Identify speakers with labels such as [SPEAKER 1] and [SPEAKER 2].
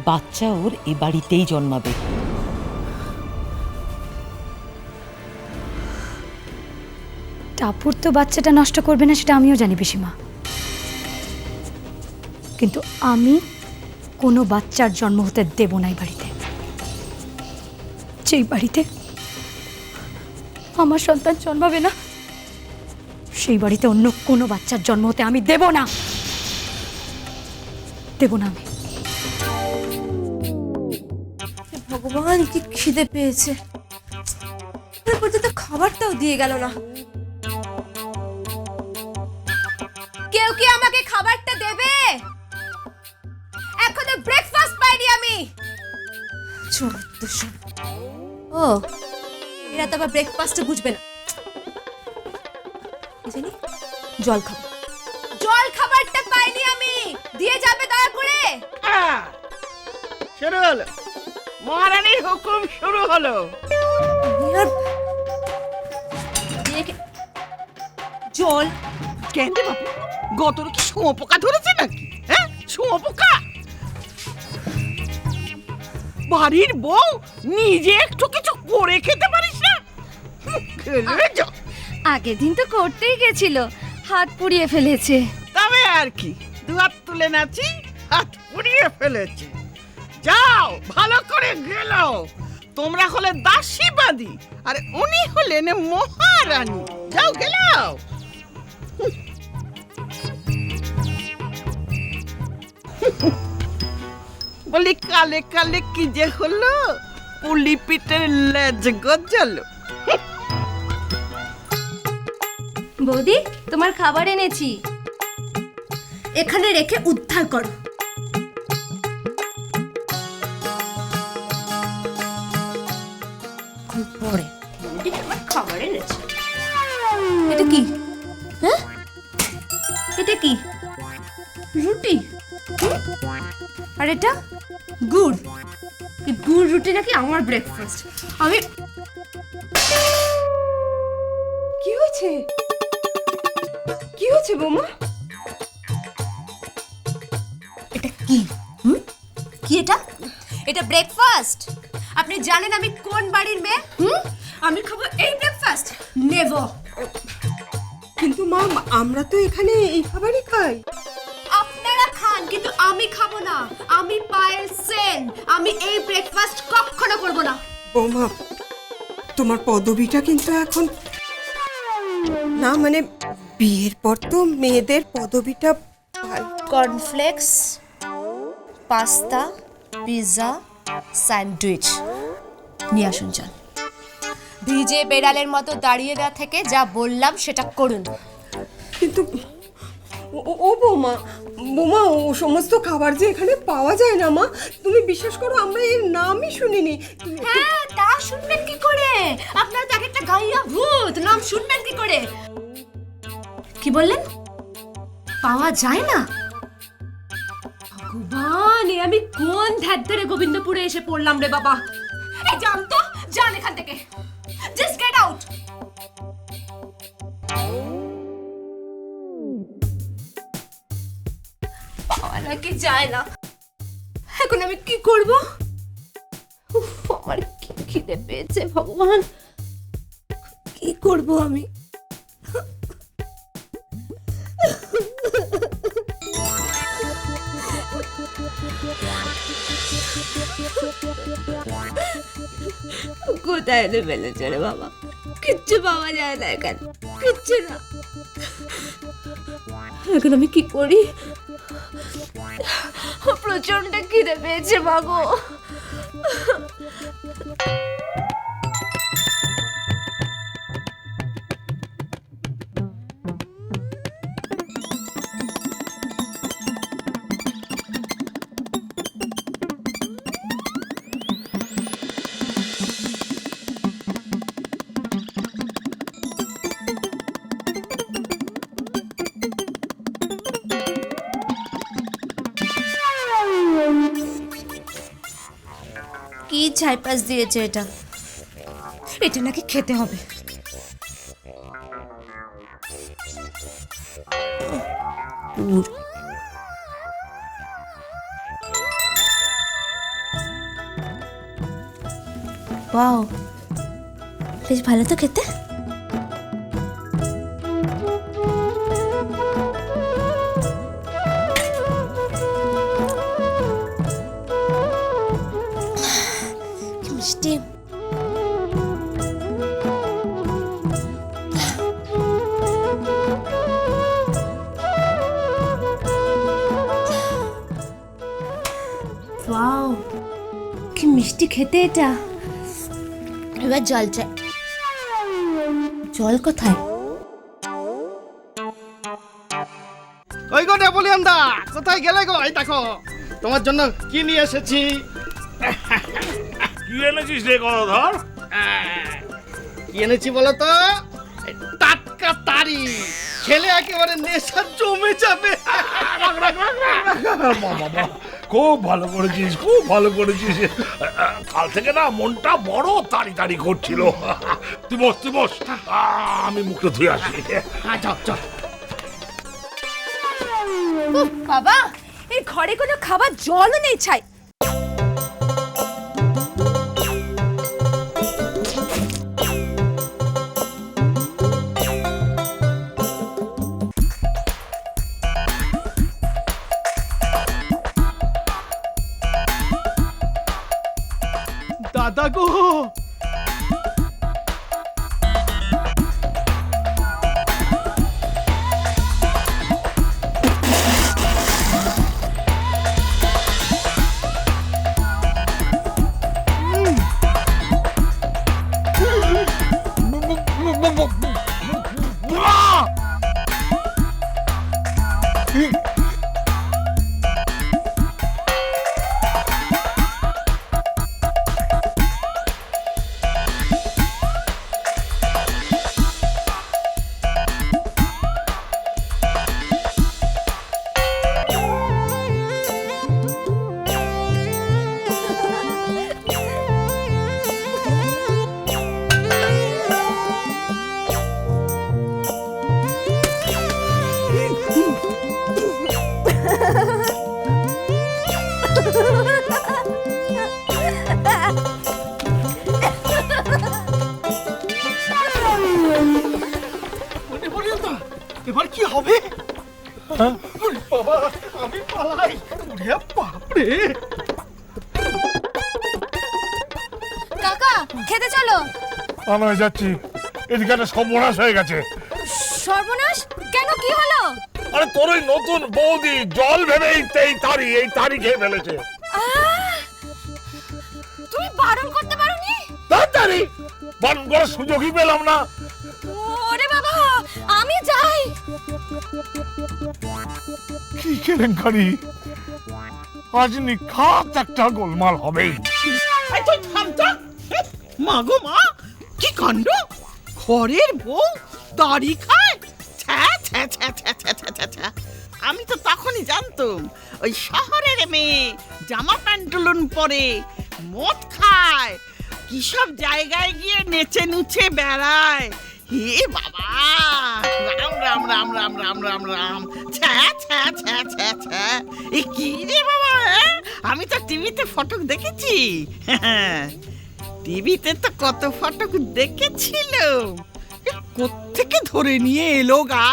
[SPEAKER 1] বাচ্চা ওর এ বাড়িতেই জন্মাবে।
[SPEAKER 2] টাপুর তো বাচ্চাটা নষ্ট করবে না, সেটা আমিও জানি পিসিমা, কিন্তু আমি কোনো বাচ্চার জন্ম হতে দেব না এই বাড়িতে। যেই বাড়িতে আমার সন্তান জন্মাবে না, সেই বাড়িতে অন্য কোনো বাচ্চার জন্ম হতে আমি দেব না, দেব না আমি।
[SPEAKER 3] ভগবান, কি খিদে পেয়েছে, পর্যন্ত খাবারটাও দিয়ে গেল না। কেউ কি আমাকে খাবারটা দেবে? এখনো ব্রেকফাস্ট পাইনি আমি। ও, এরা তো আবার ব্রেকফাস্ট বুঝবে না। জানি জল খাবো, জল খাবারটা পাইনি আমি, দিয়ে যাবে দয়া করে।
[SPEAKER 4] শুরু হলো, মহারানীর হুকুম শুরু হলো।
[SPEAKER 3] জল
[SPEAKER 4] কেন রে বাবু, গতর কি শুঁয়োপোকা ধরেছে নাকি? হ্যাঁ, শুঁয়োপোকা? বাড়ির বউ নিজে একটু কিছু করে খেতে পারিস না?
[SPEAKER 3] আগের দিন তো করতেই গেছিল, হাত পুড়িয়ে ফেলেছে।
[SPEAKER 4] তবে আর কি, দুহাত তুলে নাচি, হাত পুড়িয়ে ফেলেছে। যাও, ভালো করে গেল। তোমরা হলে দাসীবাদী আর উনি হলেন মহারানী। যাও, গেলাও। বলি, কালে কালে কি যে হলো, পুলি পিঠের লেজ গজালো।
[SPEAKER 3] বৌদি, তোমার খাবার এনেছি, এখানে রেখে উদ্ধার করো। পরে আমার খাবার এনেছি। এটা কি? হ্যাঁ, এটা কি? রুটি? আর এটা গুড়। এই গুড় রুটি নাকি আমার ব্রেকফাস্ট। আমি কি হয়েছে? কি হয়েছে বৌমা? এটা কি? কি এটা? এটা ব্রেকফাস্ট? আপনি জানেন আমি কোন বাড়ির মেয়ে? আমি খাবো এই ব্রেকফাস্ট? নেভার।
[SPEAKER 5] কিন্তু মা, আমরা তো এখানে এই খাবারই খাই।
[SPEAKER 3] আপনারা খান, কিন্তু আমি খাবো না। আমি পায়েল সেন, আমি এই ব্রেকফাস্ট কখনো করব না।
[SPEAKER 5] বৌমা, তোমার পদবিটা কিন্তু এখন না, মানে বিয়ের পর তো মেয়েদের পদবিটা
[SPEAKER 3] কর্নফ্লেক্স, পাস্তা, পিৎজা, স্যান্ডউইচ নিয়ে আসুন। চল, ভিজে বেড়ালের মতো দাঁড়িয়ে না থেকে যা বললাম সেটা করুন।
[SPEAKER 5] কিন্তু ও বৌমা, বৌমা, ও সমস্ত খাবার যে এখানে পাওয়া যায় না মা, তুমি বিশ্বাস করো, আমরা এর নামই শুনিনি।
[SPEAKER 3] হ্যাঁ, তা শুনবেন কি করে? আপনারা তো একটা গাইয়া ভূত, নাম শুনবেন কি করে? কি বললেন? পাওয়া যায় না? ভগবান, আমি কোন ধ্যাত ধরে গোবিন্দপুরে এসে পড়লাম রে বাবা। এই যান তো, যান এখান থেকে, জাস্ট গেট আউট। পাওয়া নাকি যায় না? এখন আমি কি করব? উফ, আমার কি খিদে পেয়েছে ভগবান, কি করব আমি? কোথায় এনে ফেলেছে রে বাবা? কিচ্ছু পাওয়া যায় না এখানে, কিচ্ছু না। এখন আমি কি করি? প্রচন্ড খিদে পেয়েছে মাগো। কি ছাইপাস দিয়েছে এটা? এটা নাকি খেতে হবে। ওয়াও, বেশ ভালো তো খেতে। কি মিষ্টি। ওয়াও, কি মিষ্টি খেতে এটা। এবার জল চাই। জল কোথায়?
[SPEAKER 4] ওই গো নেপোলিয়ন দা, কোথায় গেলে গো? এই দেখো তোমার জন্য কি নিয়ে এসেছি।
[SPEAKER 6] কি এনেছিস রে গণধর?
[SPEAKER 4] কি এনেছি বলো তো? এই টাটকা তারি, খেলে একেবারে নেশা জমে যাবে।
[SPEAKER 6] বাবা, খুব ভালো করেছিস, খুব ভালো করেছিস। কাল থেকে না মনটা বড় তাড়ি তাড়ি করছিল। তুই বস, তুই বস, আমি মুখটা ধুয়ে আসি।
[SPEAKER 4] চল চল।
[SPEAKER 2] বাবা, এই ঘরে কোনো খাবার জলও নেই ছাই।
[SPEAKER 4] দাদা গো, এবার কি হবে? বাবা, আমি পালাই। ওরে বাপরে।
[SPEAKER 2] কাকা, খেতে চলো।
[SPEAKER 6] আমি যাচ্ছি, এদিকে একটা সর্বনাশ হয়ে গেছে।
[SPEAKER 2] সর্বনাশ কেন, কি হলো?
[SPEAKER 6] আরে তোর ওই নতুন বৌদি জল ভেবে এই তারি খেয়ে ফেলেছে।
[SPEAKER 2] তুমি বারণ করতে পারোনি?
[SPEAKER 6] তাড়াতাড়ি বারণ করার সুযোগই পেলাম না।
[SPEAKER 2] ওরে বাবা, আমি যাই।
[SPEAKER 6] কি কেলেঙ্কারি, আজ নিখাত একটা গোলমাল হবেই।
[SPEAKER 4] এই তুই থাম তো। মা গো মা, কি কাণ্ড! ঘরের বউ দাড়ি খায়? ছ্যা ছ্যা ছ্যা ছ্যা ছ্যা ছ্যা ছ্যা ছ্যা। আমি তো তখনই জানতাম ওই শহরের মেয়ে জামা প্যান্টুলুন পরে মদ খায়, কি সব জায়গায় গিয়ে নেচে নুচে বেড়ায়। হে বাবা, রাম রাম রাম রাম রাম রাম রাম, ছ্যা ছ্যা ছ্যা ছ্যা ছ্যা। এ কি রে বাবা, আমি তো টিভিতে ফটো দেখেছি। টিভিতে তো কত ফটো দেখেছিল, কোত্থেকে ধরে নিয়ে এলো গা।